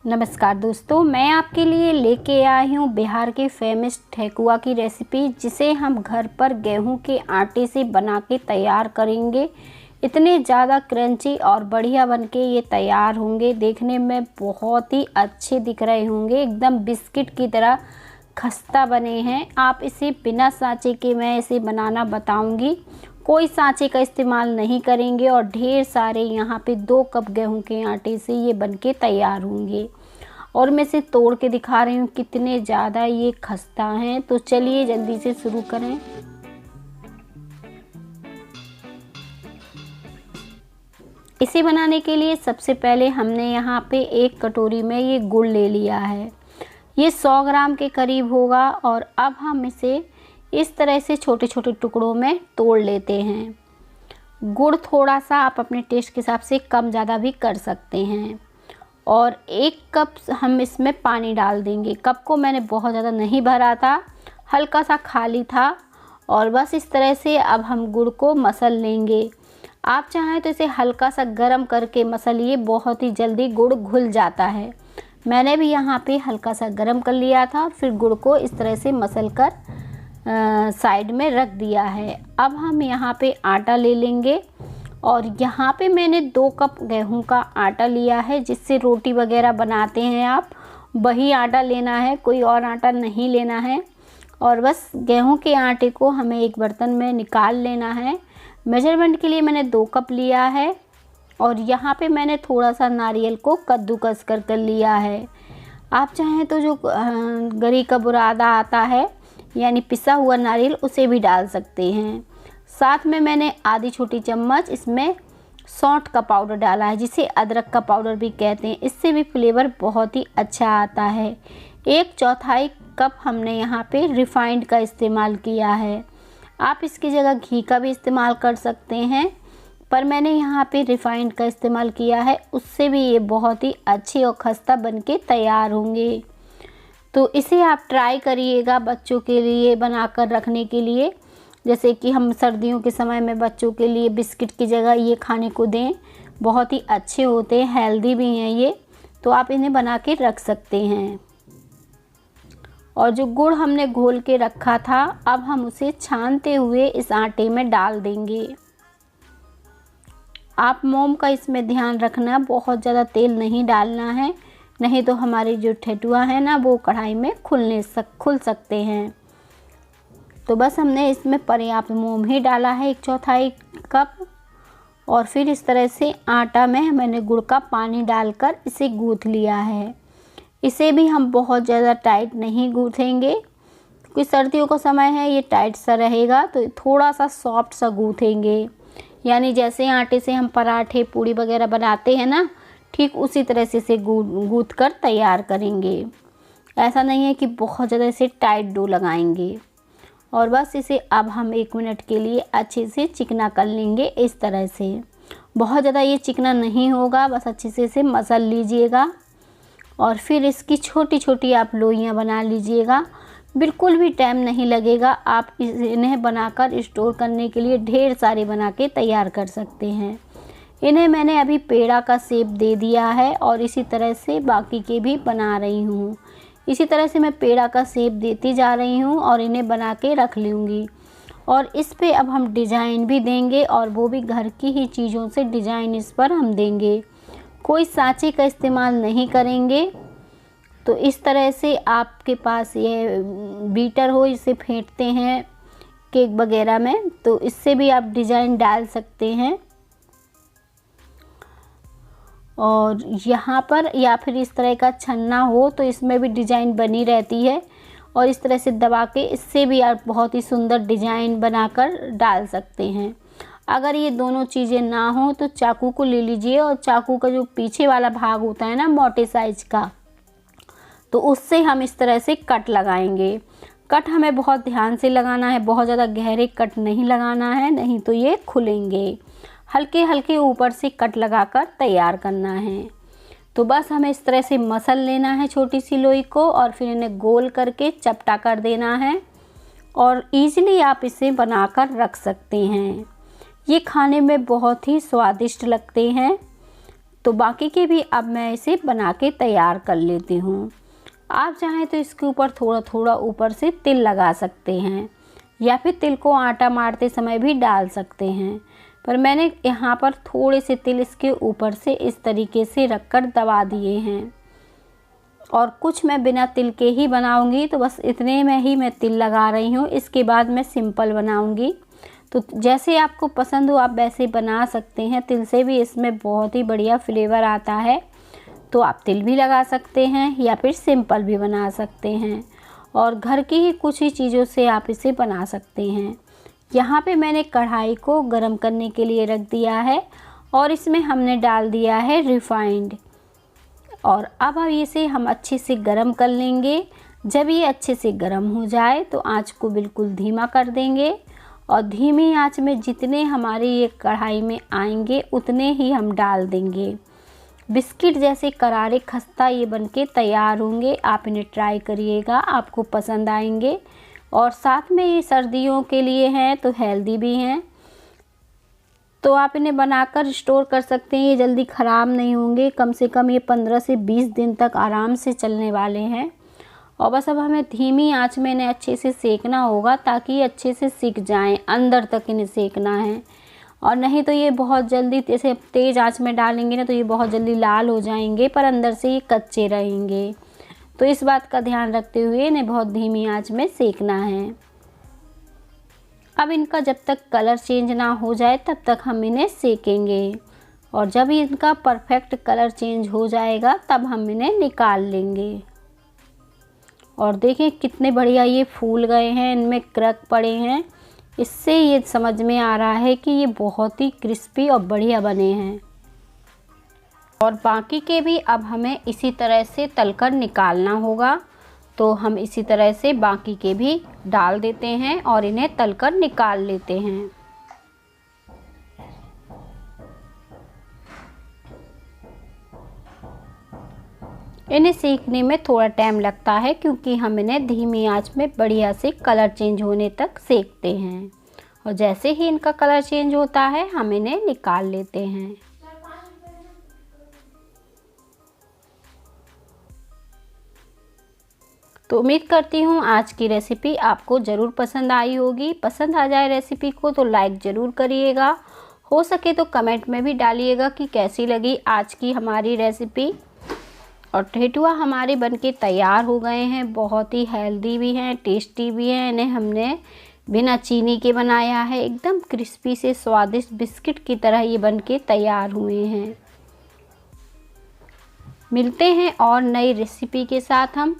नमस्कार दोस्तों, मैं आपके लिए लेके आई हूँ बिहार के फेमस ठेकुआ की रेसिपी, जिसे हम घर पर गेहूं के आटे से बना के तैयार करेंगे। इतने ज़्यादा क्रंची और बढ़िया बनके ये तैयार होंगे। देखने में बहुत ही अच्छे दिख रहे होंगे, एकदम बिस्किट की तरह खस्ता बने हैं। आप इसे बिना सांचे के मैं इसे बनाना बताऊंगी। कोई सांचे का इस्तेमाल नहीं करेंगे और ढेर सारे यहाँ पे 2 कप गेहूं के आटे से ये बनके तैयार होंगे। और मैं इसे तोड़ के दिखा रही हूँ कितने ज़्यादा ये खस्ता हैं। तो चलिए जल्दी से शुरू करें। इसे बनाने के लिए सबसे पहले हमने यहाँ पे 1 कटोरी में ये गुड़ ले लिया है। ये 100 ग्राम के करीब होगा। और अब हम इसे इस तरह से छोटे छोटे टुकड़ों में तोड़ लेते हैं। गुड़ थोड़ा सा आप अपने टेस्ट के हिसाब से कम ज़्यादा भी कर सकते हैं। और 1 कप हम इसमें पानी डाल देंगे। कप को मैंने बहुत ज़्यादा नहीं भरा था, हल्का सा खाली था। और बस इस तरह से अब हम गुड़ को मसल लेंगे। आप चाहें तो इसे हल्का सा गर्म करके मसलिए, बहुत ही जल्दी गुड़ घुल जाता है। मैंने भी यहाँ पे हल्का सा गर्म कर लिया था, फिर गुड़ को इस तरह से मसल कर साइड में रख दिया है। अब हम यहाँ पे आटा ले लेंगे। और यहाँ पे मैंने 2 कप गेहूं का आटा लिया है, जिससे रोटी वगैरह बनाते हैं आप, वही आटा लेना है, कोई और आटा नहीं लेना है। और बस गेहूं के आटे को हमें एक बर्तन में निकाल लेना है। मेजरमेंट के लिए मैंने 2 कप लिया है। और यहाँ पे मैंने थोड़ा सा नारियल को कद्दूकस कर लिया है। आप चाहें तो जो गरी का बुरादा आता है, यानी पिसा हुआ नारियल, उसे भी डाल सकते हैं। साथ में मैंने आधी छोटी चम्मच इसमें सौंठ का पाउडर डाला है, जिसे अदरक का पाउडर भी कहते हैं। इससे भी फ्लेवर बहुत ही अच्छा आता है। 1/4 कप हमने यहाँ पे रिफाइंड का इस्तेमाल किया है। आप इसकी जगह घी का भी इस्तेमाल कर सकते हैं, पर मैंने यहाँ पे रिफाइंड का इस्तेमाल किया है। उससे भी ये बहुत ही अच्छे और खस्ता बनके तैयार होंगे। तो इसे आप ट्राई करिएगा बच्चों के लिए बनाकर रखने के लिए। जैसे कि हम सर्दियों के समय में बच्चों के लिए बिस्किट की जगह ये खाने को दें। बहुत ही अच्छे होते हैं, हेल्दी भी हैं ये, तो आप इन्हें बना के रख सकते हैं। और जो गुड़ हमने घोल के रखा था, अब हम उसे छानते हुए इस आटे में डाल देंगे। आप मोम का इसमें ध्यान रखना, बहुत ज़्यादा तेल नहीं डालना है, नहीं तो हमारी जो ठेकुआ है ना, वो कढ़ाई में खुल सकते हैं। तो बस हमने इसमें पर्याप्त मोम ही डाला है, 1/4 कप। और फिर इस तरह से आटा में मैंने गुड़ का पानी डालकर इसे गूँथ लिया है। इसे भी हम बहुत ज़्यादा टाइट नहीं गूँथेंगे, क्योंकि सर्दियों का समय है, ये टाइट सा रहेगा। तो थोड़ा सा सॉफ्ट सा गूँथेंगे, यानी जैसे आटे से हम पराठे पूड़ी वगैरह बनाते हैं ना, ठीक उसी तरह से इसे गूँथ कर तैयार करेंगे। ऐसा नहीं है कि बहुत ज़्यादा इसे टाइट डो लगाएंगे। और बस इसे अब हम 1 मिनट के लिए अच्छे से चिकना कर लेंगे। इस तरह से बहुत ज़्यादा ये चिकना नहीं होगा, बस अच्छे से इसे मसल लीजिएगा। और फिर इसकी छोटी छोटी आप लोइयाँ बना लीजिएगा। बिल्कुल भी टाइम नहीं लगेगा। आप इन्हें बनाकर स्टोर करने के लिए ढेर सारे बना के तैयार कर सकते हैं। इन्हें मैंने अभी पेड़ा का शेप दे दिया है, और इसी तरह से बाकी के भी बना रही हूँ। इसी तरह से मैं पेड़ा का शेप देती जा रही हूँ और इन्हें बना के रख लूँगी। और इस पे अब हम डिज़ाइन भी देंगे, और वो भी घर की ही चीज़ों से डिज़ाइन इस पर हम देंगे। कोई सांचे का इस्तेमाल नहीं करेंगे। तो इस तरह से आपके पास ये बीटर हो, इसे फेंटते हैं केक वगैरह में, तो इससे भी आप डिज़ाइन डाल सकते हैं। और यहाँ पर या फिर इस तरह का छन्ना हो, तो इसमें भी डिज़ाइन बनी रहती है। और इस तरह से दबा के इससे भी आप बहुत ही सुंदर डिज़ाइन बनाकर डाल सकते हैं। अगर ये दोनों चीज़ें ना हो तो चाकू को ले लीजिए, और चाकू का जो पीछे वाला भाग होता है ना, मोटे साइज का, तो उससे हम इस तरह से कट लगाएंगे। कट हमें बहुत ध्यान से लगाना है, बहुत ज़्यादा गहरे कट नहीं लगाना है, नहीं तो ये खुलेंगे। हल्के हल्के ऊपर से कट लगाकर तैयार करना है। तो बस हमें इस तरह से मसल लेना है छोटी सी लोई को, और फिर इन्हें गोल करके चपटा कर देना है। और ईज़िली आप इसे बनाकर रख सकते हैं। ये खाने में बहुत ही स्वादिष्ट लगते हैं। तो बाकी के भी अब मैं इसे बना के तैयार कर लेती हूँ। आप चाहें तो इसके ऊपर थोड़ा थोड़ा ऊपर से तिल लगा सकते हैं या फिर तिल को आटा मारते समय भी डाल सकते हैं, पर मैंने यहाँ पर थोड़े से तिल इसके ऊपर से इस तरीके से रखकर दबा दिए हैं। और कुछ मैं बिना तिल के ही बनाऊंगी, तो बस इतने में ही मैं तिल लगा रही हूँ। इसके बाद मैं सिंपल बनाऊंगी। तो जैसे आपको पसंद हो आप वैसे बना सकते हैं। तिल से भी इसमें बहुत ही बढ़िया फ्लेवर आता है, तो आप तिल भी लगा सकते हैं या फिर सिंपल भी बना सकते हैं। और घर की ही कुछ ही चीज़ों से आप इसे बना सकते हैं। यहाँ पे मैंने कढ़ाई को गरम करने के लिए रख दिया है और इसमें हमने डाल दिया है रिफाइंड। और अब इसे हम अच्छे से गरम कर लेंगे। जब ये अच्छे से गरम हो जाए तो आंच को बिल्कुल धीमा कर देंगे और धीमी आंच में जितने हमारे ये कढ़ाई में आएंगे उतने ही हम डाल देंगे। बिस्किट जैसे करारे खस्ता ये बनके तैयार होंगे। आप इन्हें ट्राई करिएगा, आपको पसंद आएंगे। और साथ में ये सर्दियों के लिए हैं तो हेल्दी भी हैं, तो आप इन्हें बनाकर स्टोर कर सकते हैं। ये जल्दी ख़राब नहीं होंगे। कम से कम ये 15 से 20 दिन तक आराम से चलने वाले हैं। और बस अब हमें धीमी आंच में इन्हें अच्छे से सेकना होगा ताकि ये अच्छे से सिक जाएं। अंदर तक इन्हें सेकना है, और नहीं तो ये बहुत जल्दी जैसे तेज़ आंच में डालेंगे ना तो ये बहुत जल्दी लाल हो जाएंगे, पर अंदर से ये कच्चे रहेंगे। तो इस बात का ध्यान रखते हुए इन्हें बहुत धीमी आंच में सेकना है। अब इनका जब तक कलर चेंज ना हो जाए तब तक हम इन्हें सेकेंगे, और जब इनका परफेक्ट कलर चेंज हो जाएगा तब हम इन्हें निकाल लेंगे। और देखें कितने बढ़िया ये फूल गए हैं, इनमें क्रैक पड़े हैं। इससे ये समझ में आ रहा है कि ये बहुत ही क्रिस्पी और बढ़िया बने हैं। और बाकी के भी अब हमें इसी तरह से तलकर निकालना होगा। तो हम इसी तरह से बाकी के भी डाल देते हैं और इन्हें तलकर निकाल लेते हैं। इन्हें सेकने में थोड़ा टाइम लगता है क्योंकि हम इन्हें धीमी आंच में बढ़िया से कलर चेंज होने तक सेकते हैं। और जैसे ही इनका कलर चेंज होता है हम इन्हें निकाल लेते हैं। तो उम्मीद करती हूँ आज की रेसिपी आपको ज़रूर पसंद आई होगी। पसंद आ जाए रेसिपी को तो लाइक ज़रूर करिएगा। हो सके तो कमेंट में भी डालिएगा कि कैसी लगी आज की हमारी रेसिपी। और ठेठुआ हमारे बनके तैयार हो गए हैं। बहुत ही हेल्दी भी हैं, टेस्टी भी हैं। इन्हें हमने बिना चीनी के बनाया है। एकदम क्रिस्पी से स्वादिष्ट बिस्किट की तरह ये बनके तैयार हुए हैं। मिलते हैं और नई रेसिपी के साथ हम।